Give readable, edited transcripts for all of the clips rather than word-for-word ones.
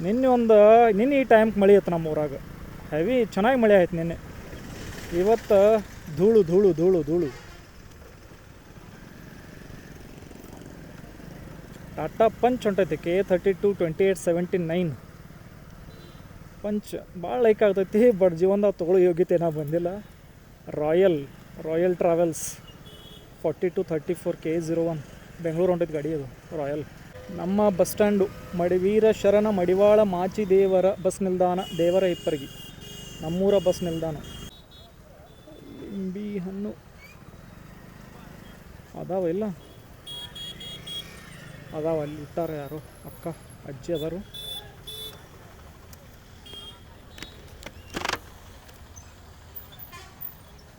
ನಿನ್ನೆ ಈ ಟೈಮ್ಗೆ ಮಳೆ ಇತ್ತು ನಮ್ಮ ಊರಾಗ ಹೆವಿ ಚೆನ್ನಾಗಿ ಮಳೆ ಆಯ್ತು ನಿನ್ನೆ. ಇವತ್ತು ಧೂಳು ಧೂಳು ಧೂಳು ಧೂಳು. ಟಾಟಾ ಪಂಚ್ ಹೊಂಟೈತಿ K32 2879 ಪಂಚ್ ಭಾಳ ಲೈಕ್ ಆಗ್ತೈತಿ. ಬಟ್ ಜೀವನದಾಗ ತೊಗೊಳ್ಳೋ ಯೋಗ್ಯತೆ ಏನೋ ಬಂದಿಲ್ಲ. ರಾಯಲ್ ಟ್ರಾವೆಲ್ಸ್ 4234 K01 ಬೆಂಗಳೂರು ಹೊಂಟೈತಿ ಗಾಡಿ. ಅದು ರಾಯಲ್. ನಮ್ಮ ಬಸ್ ಸ್ಟ್ಯಾಂಡು ವೀರ ಶರಣ ಮಡಿವಾಳ ಮಾಚಿದೇವರ ಬಸ್ ನಿಲ್ದಾಣ, ದೇವರ ಹಿಪ್ಪರಗಿ, ನಮ್ಮೂರ ಬಸ್ ನಿಲ್ದಾಣ. ಲಿಂಬಿ ಹಣ್ಣು ಅದಾವ ಇಲ್ಲ ಅದಾವ, ಅಲ್ಲಿ ಇಟ್ಟಾರ ಯಾರು ಅಕ್ಕ ಅಜ್ಜಿ ಅದಾರು.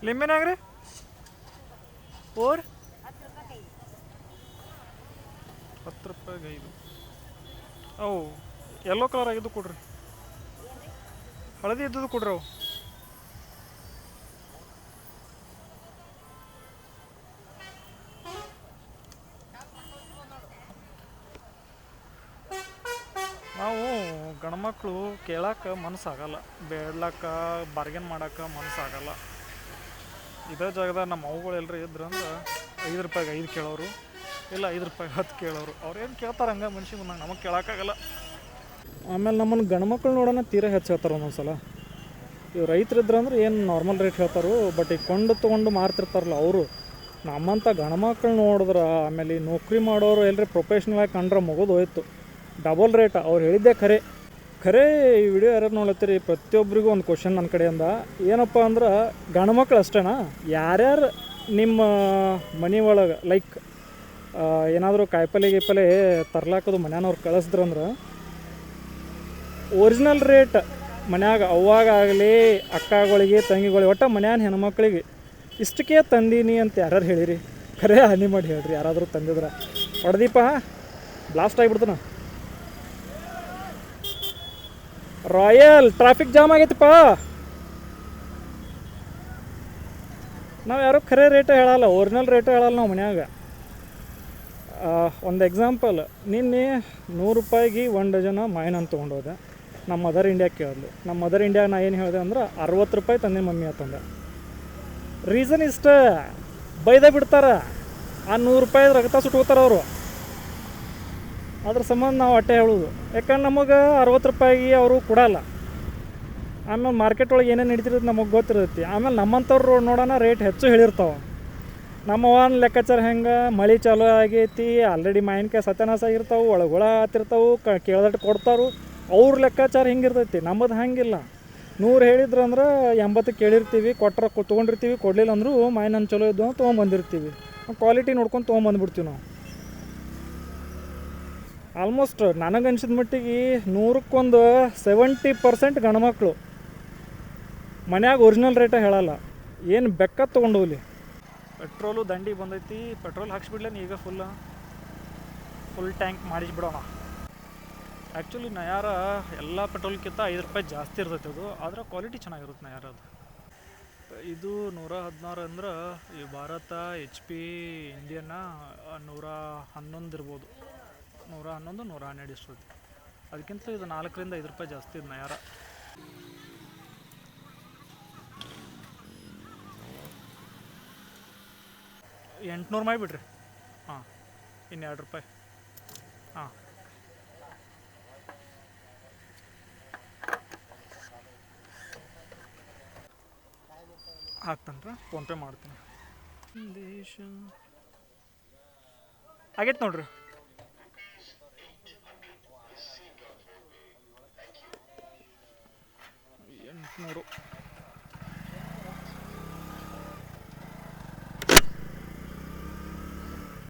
ಲಿಂಬೆನಾಗ್ರಿ ಓರ್ 10 ರೂಪಾಯಿಗೆ 5. ಅವು ಯೆಲ್ಲೋ ಕಲರ್ ಆಗಿದ್ದು ಕೊಡ್ರಿ, ಹಳದಿ ಇದ್ದದ್ದು ಕೊಡ್ರಿ. ಅವು ನಾವು ಗಂಡ್ಮಕ್ಳು ಕೇಳಕ್ಕೆ ಮನಸ್ಸಾಗಲ್ಲ, ಬೇಡ್ಲಕ್ಕ ಬಾರ್ಗೇನ್ ಮಾಡೋಕೆ ಮನಸ್ಸಾಗಲ್ಲ. ಇದೇ ಜಾಗದಾಗ ನಮ್ಮ ಅವುಗಳು ಎಲ್ಲರೂ ಇದ್ರು ಅಂದ್ರೆ 5 ರೂಪಾಯಿಗೆ 5 ಕೇಳೋರು, ಇಲ್ಲ 5 ರೂಪಾಯಿಗೆ 10 ಕೇಳೋರು. ಅವ್ರೇನು ಕೇಳ್ತಾರೆ ಹಂಗೆ ಮನ್ಸಿಗೆ ಬಂದಂಗೆ, ನಮಗೆ ಕೇಳೋಕ್ಕಾಗಲ್ಲ. ಆಮೇಲೆ ನಮ್ಮನ್ನು ಗಂಡ್ಮಕ್ಳು ನೋಡೋಣ ತೀರಾ ಹೆಚ್ಚು ಹೇಳ್ತಾರೆ ಒಂದೊಂದು ಸಲ. ಇವು ರೈತರಿದ್ರು ಅಂದ್ರೆ ಏನು ನಾರ್ಮಲ್ ರೇಟ್ ಹೇಳ್ತಾರೆ. ಬಟ್ ಈಗ ತೊಗೊಂಡು ಮಾರ್ತಿರ್ತಾರಲ್ಲ ಅವರು, ನಮ್ಮಂಥ ಗಂಡ್ಮಕ್ಳು ನೋಡಿದ್ರೆ, ಆಮೇಲೆ ಈ ನೌಕರಿ ಮಾಡೋರು ಎಲ್ಲರೂ ಪ್ರೊಫೆಷ್ನಲ್ ಆಗಿ ಕಂಡ್ರೆ ಮುಗಿದು ಹೋಯ್ತು. Double rate. ಅವ್ರು ಹೇಳಿದ್ದೆ ಖರೆ. ಈ ವಿಡಿಯೋ ಯಾರು ನೋಡ್ಲತ್ತೀರಿ, ಪ್ರತಿಯೊಬ್ಬರಿಗೂ ಒಂದು ಕ್ವಶನ್ ನನ್ನ ಕಡೆಯಿಂದ ಏನಪ್ಪ ಅಂದ್ರೆ, ಗಂಡ್ಮಕ್ಳು ಅಷ್ಟೇನಾ, ಯಾರ್ಯಾರು ನಿಮ್ಮ ಮನೆ ಒಳಗೆ ಲೈಕ್ ಏನಾದರೂ ಕಾಯಿಪಲ್ಲೆ ತರ್ಲಾಕೋದು ಮನ್ಯಾನವ್ರು ಕಳಿಸಿದ್ರಂದ್ರೆ, ಒರಿಜಿನಲ್ ರೇಟ್ ಮನ್ಯಾಗ ಅವ್ವಾಗಲಿ ಅಕ್ಕಗಳಿಗೆ ತಂಗಿಗಳಿಗೆ ಒಟ್ಟು ಮನ್ಯಾನ ಹೆಣ್ಮಕ್ಳಿಗೆ ಇಷ್ಟಕ್ಕೆ ತಂದೀನಿ ಅಂತ ಯಾರು ಹೇಳಿರಿ? ಖರೆ ಹನಿ ಮಾಡಿ ಹೇಳ್ರಿ ಯಾರಾದರೂ ತಂದಿದ್ರೆ. ಹೊಡೆದೀಪ ಬ್ಲಾಸ್ಟ್ ಆಗಿಬಿಡ್ತಾನ. ರಾಯಲ್ ಟ್ರಾಫಿಕ್ ಜಾಮ್ ಆಗೈತಿಪ್ಪ. ನಾವು ಯಾರೂ ಖರೆ ರೇಟೇ ಹೇಳಲ್ಲ, ಒರಿಜಿನಲ್ ರೇಟೇ ಹೇಳಲ್ಲ ನಾವು ಮನ್ಯಾಗ. ಒಂದು ಎಕ್ಸಾಂಪಲ್, ನಿನ್ನೆ 100 ರೂಪಾಯಿಗೆ 1 ಡಜನ್ ಮಾವಿನ ಹಣ್ಣು ತೊಗೊಂಡೋದೆ. ನಮ್ಮ ಮದರ್ ಇಂಡಿಯಾಗೆ ಕೇಳಿದ್ಲು. ನಮ್ಮ ಮದರ್ ಇಂಡಿಯಾಗ ನಾ ಏನು ಹೇಳಿದೆ ಅಂದ್ರೆ 60 ರೂಪಾಯಿ ತಂದೆ ಮಮ್ಮಿ ಅಂತಂದೆ. ರೀಸನ್ ಇಷ್ಟ, ಬೈದ ಬಿಡ್ತಾರೆ. ಆ 100 ರೂಪಾಯಿ ರಕ್ತ ಸುಟ್ಕೋತಾರೆ ಅವರು. ಅದ್ರ ಸಂಬಂಧ ನಾವು ಅಟ್ಟೆ ಹೇಳೋದು. ಯಾಕಂದ್ರೆ ನಮಗೆ 60 ರೂಪಾಯಿಗೆ ಅವರು ಕೊಡಲ್ಲ. ಆಮೇಲೆ ಮಾರ್ಕೆಟ್ ಒಳಗೆ ಏನೇನು ನಡೀತಿರುತ್ತೆ ನಮಗೆ ಗೊತ್ತಿರ್ತೈತಿ. ಆಮೇಲೆ ನಮ್ಮಂಥವ್ರು ನೋಡೋಣ ರೇಟ್ ಹೆಚ್ಚು ಹೇಳಿರ್ತಾವೆ. ನಮ್ಮ ಒಂದು ಲೆಕ್ಕಾಚಾರ ಹೆಂಗೆ, ಮಳೆ ಚಾಲೂ ಆಗೈತಿ, ಆಲ್ರೆಡಿ ಮಾವಿನಕಾಯಿ ಸತ್ಯನಾಶ ಆಗಿರ್ತಾವೆ, ಒಳಗೊಳ ಹತ್ತಿರ್ತಾವೆ, ಕೇಳ್ದಟ್ಟು ಕೊಡ್ತಾರು. ಅವ್ರ ಲೆಕ್ಕಾಚಾರ ಹಿಂಗಿರ್ತೈತಿ. ನಮ್ಮದು ಹಂಗಿಲ್ಲ. 100 ಹೇಳಿದ್ರಂದ್ರೆ 80 ಕೇಳಿರ್ತೀವಿ, ಕೊಟ್ಟರೆ ತೊಗೊಂಡಿರ್ತೀವಿ. ಕೊಡಲಿಲ್ಲ ಅಂದರೂ ಮಾವಿನ ಹಣ್ಣು ಚಲೋ ಇದ್ದು ತೊಗೊಂಬಂದಿರ್ತೀವಿ. ಕ್ವಾಲಿಟಿ ನೋಡ್ಕೊಂಡು ತೊಗೊಂಬಂದ್ಬಿಡ್ತೀವಿ ನಾವು. ಆಲ್ಮೋಸ್ಟ್ ನನಗನ್ಸಿದ ಮಟ್ಟಿಗೆ 100ಕ್ಕೆ 70% ಗಂಡ್ಮಕ್ಳು ಮನ್ಯಾಗ ಒರಿಜಿನಲ್ ರೇಟೇ ಹೇಳಲ್ಲ. ಏನು ಬೆಕ್ಕ ತೊಗೊಂಡೋಗ್ಲಿ. ಪೆಟ್ರೋಲು ದಂಡಿ ಬಂದೈತಿ. ಪೆಟ್ರೋಲ್ ಹಾಕ್ಸ್ಬಿಡ್ಲೇನು ಈಗ ಫುಲ್ ಟ್ಯಾಂಕ್ ಮಾಡಿಸ್ಬಿಡೋಣ. ಆ್ಯಕ್ಚುಲಿ ನಯಾರ ಎಲ್ಲ ಪೆಟ್ರೋಲ್ಗಿಂತ 5 ರೂಪಾಯಿ ಜಾಸ್ತಿ ಇರ್ತೈತೆ ಅದು, ಆದರೆ ಕ್ವಾಲಿಟಿ ಚೆನ್ನಾಗಿರುತ್ತೆ ನಯಾರ ಅದು. ಇದು 116 ಅಂದ್ರೆ ಈ ಭಾರತ HP ಇಂಡಿಯನ್ನ 111 ಇರ್ಬೋದು. 111 112 ಇಷ್ಟೈತಿ. ಅದಕ್ಕಿಂತ ಇದು 4ರಿಂದ 5 ರೂಪಾಯಿ ಜಾಸ್ತಿ ಇದು ನಯಾರ. $800 ಮಾಡಿಬಿಡ್ರಿ. ಹಾಂ, ಇನ್ನು 2 ರೂಪಾಯಿ. ಹಾಂ, ಹಾಕ್ತಾನ್ರ, ಫೋನ್ಪೇ ಮಾಡ್ತೀನಿ. ದೇಶ ಆಗೈತೆ ನೋಡ್ರಿ. 800.